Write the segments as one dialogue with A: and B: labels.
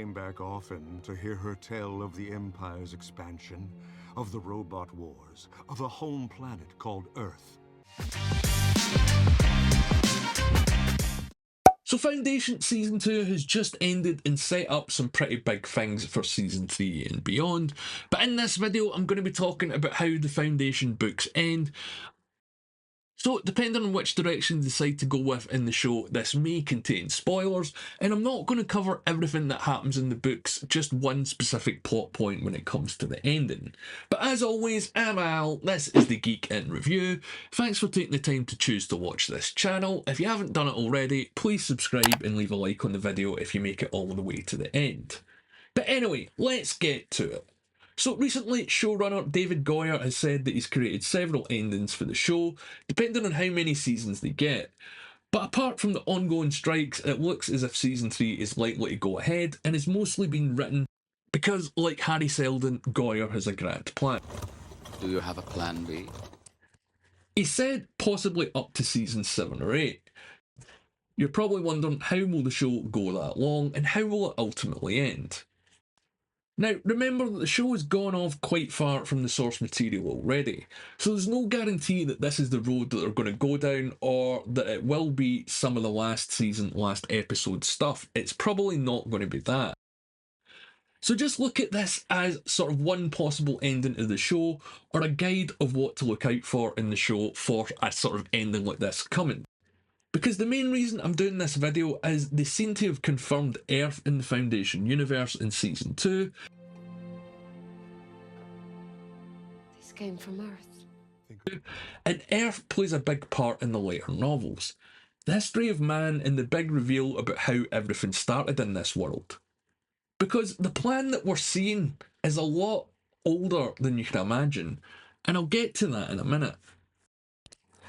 A: Came back often to hear her tell of the Empire's expansion, of the robot wars, of a home planet called Earth.
B: So Foundation Season 2 has just ended and set up some pretty big things for Season 3 and beyond. But in this video, I'm going to be talking about how the Foundation books end. So, depending on which direction you decide to go with in the show, this may contain spoilers, and I'm not going to cover everything that happens in the books, just one specific plot point when it comes to the ending. But as always, I'm Al, this is the Geek in Review. Thanks for taking the time to choose to watch this channel. If you haven't done it already, please subscribe and leave a like on the video if you make it all the way to the end. But anyway, let's get to it. So recently, showrunner David Goyer has said that he's created several endings for the show, depending on how many seasons they get. But apart from the ongoing strikes, it looks as if Season 3 is likely to go ahead and is mostly being written because, like Harry Seldon, Goyer has a grand plan.
C: Do you have a plan B?
B: He said possibly up to Season 7 or 8. You're probably wondering, how will the show go that long and how will it ultimately end? Now, remember that the show has gone off quite far from the source material already, so there's no guarantee that this is the road that they're going to go down or that it will be some of the last season, last episode stuff. It's probably not going to be that. So just look at this as sort of one possible ending to the show or a guide of what to look out for in the show for a sort of ending like this coming. Because the main reason I'm doing this video is they seem to have confirmed Earth in the Foundation universe in Season 2.
D: This came from Earth.
B: And Earth plays a big part in the later novels. The history of man and the big reveal about how everything started in this world. Because the plan that we're seeing is a lot older than you can imagine, and I'll get to that in a minute.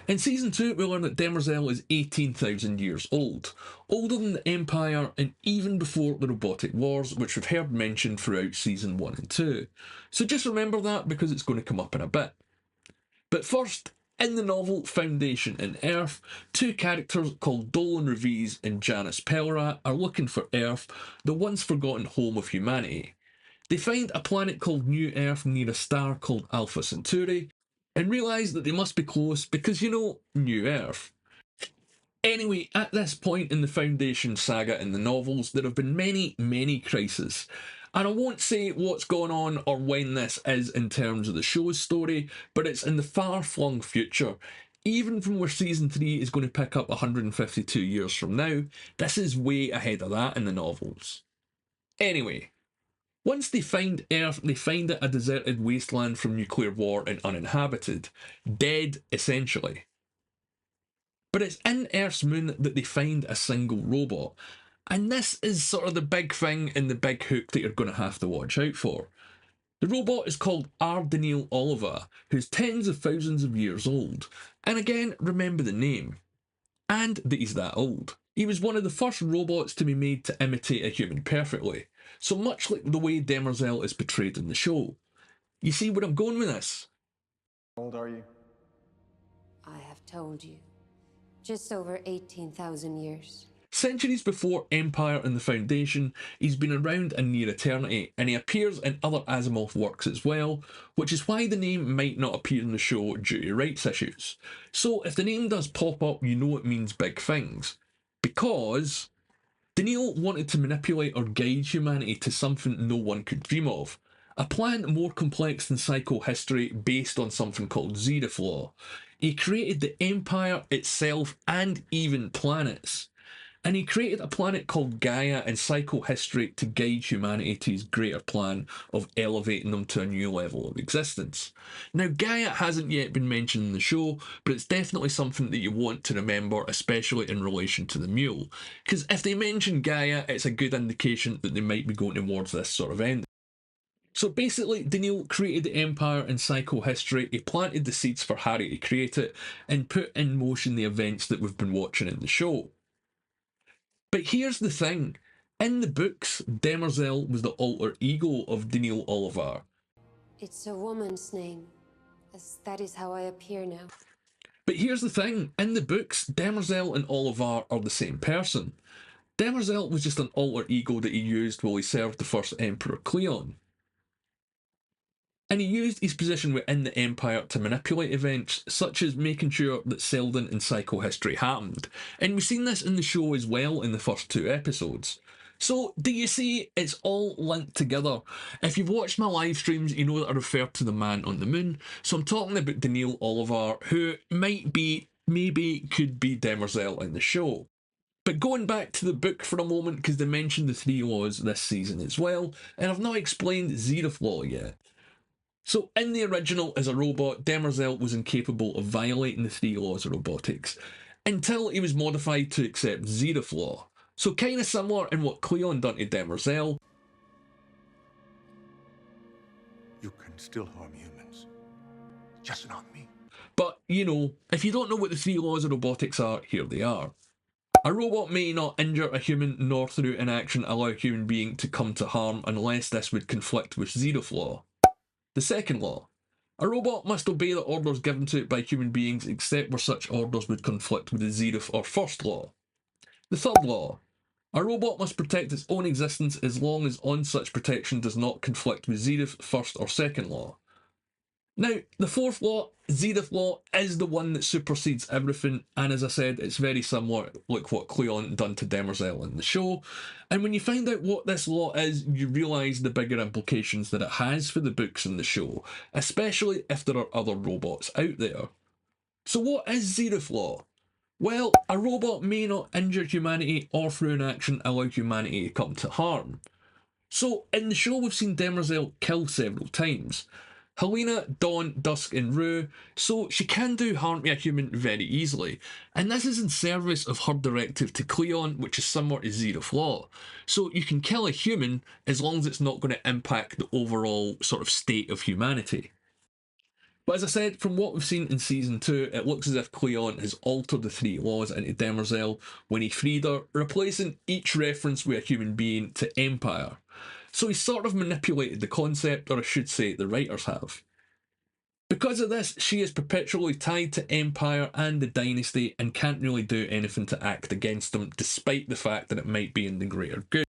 B: In Season 2, we learn that Demerzel is 18,000 years old, older than the Empire and even before the robotic wars, which we've heard mentioned throughout Season 1 and 2. So just remember that because it's going to come up in a bit. But first, in the novel Foundation and Earth, two characters called Dolan Revis and Janice Pelrat are looking for Earth, the once forgotten home of humanity. They find a planet called New Earth near a star called Alpha Centauri, and realise that they must be close because, you know, New Earth. Anyway, at this point in the Foundation saga in the novels, there have been many crises. And I won't say what's going on or when this is in terms of the show's story, but it's in the far-flung future. Even from where Season 3 is going to pick up 152 years from now, this is way ahead of that in the novels. Anyway, once they find Earth, they find it a deserted wasteland from nuclear war and uninhabited. Dead, essentially. But it's in Earth's moon that they find a single robot. And this is sort of the big thing and the big hook that you're going to have to watch out for. The robot is called Daneel Olivaw, who's tens of thousands of years old. And again, remember the name. And that he's that old. He was one of the first robots to be made to imitate a human perfectly. So much like the way Demerzel is portrayed in the show. You see where I'm going with this?
E: How old are you?
D: I have told you. Just over 18,000 years.
B: Centuries before Empire and the Foundation, he's been around a near eternity, and he appears in other Asimov works as well, which is why the name might not appear in the show due to rights issues. So if the name does pop up, you know it means big things. Because Daneel wanted to manipulate or guide humanity to something no one could dream of. A plan more complex than psychohistory based on something called Zeroth law. He created the Empire itself and even planets. And he created a planet called Gaia in psychohistory to guide humanity to his greater plan of elevating them to a new level of existence. Now, Gaia hasn't yet been mentioned in the show, but it's definitely something that you want to remember, especially in relation to the mule. Because if they mention Gaia, it's a good indication that they might be going towards this sort of end. So basically, Daneel created the Empire in psychohistory, he planted the seeds for Harry to create it, and put in motion the events that we've been watching in the show. But here's the thing, in the books, Demerzel was the alter ego of Daneel Olivaw.
D: It's a woman's name, as that is how I appear now.
B: But here's the thing, in the books, Demerzel and Olivaw are the same person. Demerzel was just an alter ego that he used while he served the first Emperor Cleon. And he used his position within the Empire to manipulate events, such as making sure that Selden and psychohistory happened. And we've seen this in the show as well in the first 2 episodes. So, do you see, it's all linked together. If you've watched my live streams, you know that I refer to the man on the moon. So I'm talking about Daneel Olivaw, who maybe could be Demerzel in the show. But going back to the book for a moment, because they mentioned the 3 laws this season as well, and I've not explained Zeroth law yet. So, in the original, as a robot, Demerzel was incapable of violating the 3 laws of robotics, until he was modified to accept Zeroth law. So, kind of similar in what Cleon done to Demerzel.
A: You can still harm humans, just not me.
B: But, you know, if you don't know what the 3 laws of robotics are, here they are. A robot may not injure a human nor through inaction allow a human being to come to harm unless this would conflict with Zeroth law. The second law. A robot must obey the orders given to it by human beings except where such orders would conflict with the Zeroth or first law. The third law. A robot must protect its own existence as long as on such protection does not conflict with Zeroth, first or second law. Now, the fourth law, Zeroth law, is the one that supersedes everything, and as I said, it's very similar like what Cleon done to Demerzel in the show. And when you find out what this law is, you realise the bigger implications that it has for the books and the show, especially if there are other robots out there. So what is Zeroth law? Well, a robot may not injure humanity or through inaction allow humanity to come to harm. So, in the show we've seen Demerzel kill several times. Helena, Dawn, Dusk and Rue, so she can do harm to a human very easily. And this is in service of her directive to Cleon, which is similar to Zeroth law. So you can kill a human as long as it's not going to impact the overall sort of state of humanity. But as I said, from what we've seen in Season 2, it looks as if Cleon has altered the 3 laws into Demerzel when he freed her, replacing each reference with a human being to Empire. So he's sort of manipulated the concept, or I should say the writers have. Because of this, she is perpetually tied to Empire and the Dynasty and can't really do anything to act against them, despite the fact that it might be in the greater good.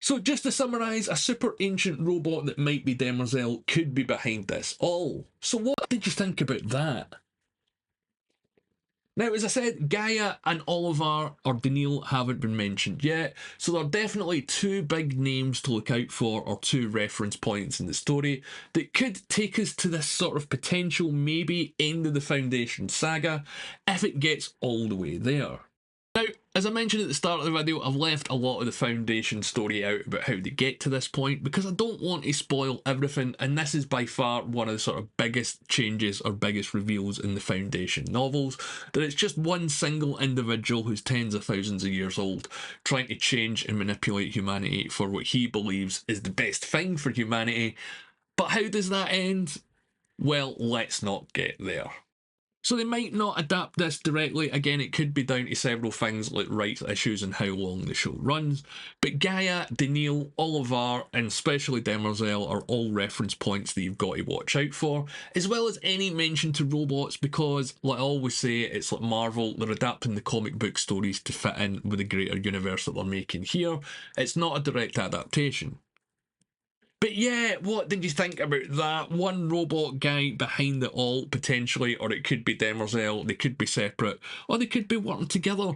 B: So just to summarise, a super ancient robot that might be Demerzel could be behind this all. So what did you think about that? Now, as I said, Gaia and Olivaw or Daneel haven't been mentioned yet, so there are definitely 2 big names to look out for, or 2 reference points in the story that could take us to this sort of potential maybe end of the Foundation saga if it gets all the way there. Now, as I mentioned at the start of the video, I've left a lot of the Foundation story out about how they get to this point because I don't want to spoil everything, and this is by far one of the sort of biggest changes or biggest reveals in the Foundation novels, that it's just one single individual who's tens of thousands of years old trying to change and manipulate humanity for what he believes is the best thing for humanity. But how does that end? Well, let's not get there. So they might not adapt this directly. Again, it could be down to several things like rights issues and how long the show runs. But Gaia, Daneel, Olivaw, and especially Demerzel are all reference points that you've got to watch out for, as well as any mention to robots because, like I always say, it's like Marvel, they're adapting the comic book stories to fit in with the greater universe that they're making here. It's not a direct adaptation. But yeah, what did you think about that? One robot guy behind it all, potentially, or it could be Demerzel, they could be separate, or they could be working together.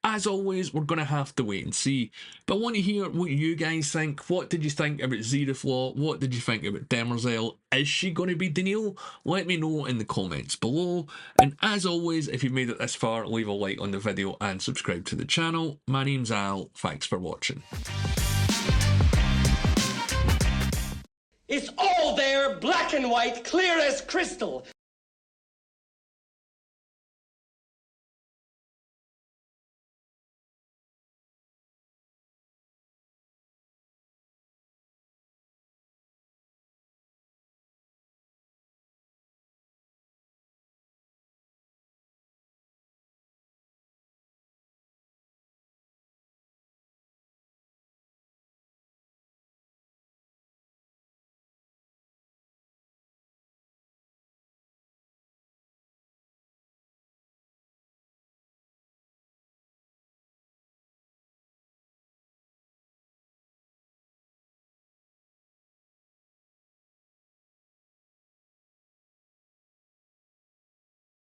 B: As always, we're going to have to wait and see. But I want to hear what you guys think. What did you think about Zeroth law? What did you think about Demerzel? Is she going to be Daneel? Let me know in the comments below. And as always, if you've made it this far, leave a like on the video and subscribe to the channel. My name's Al. Thanks for watching.
E: It's all there, black and white, clear as crystal.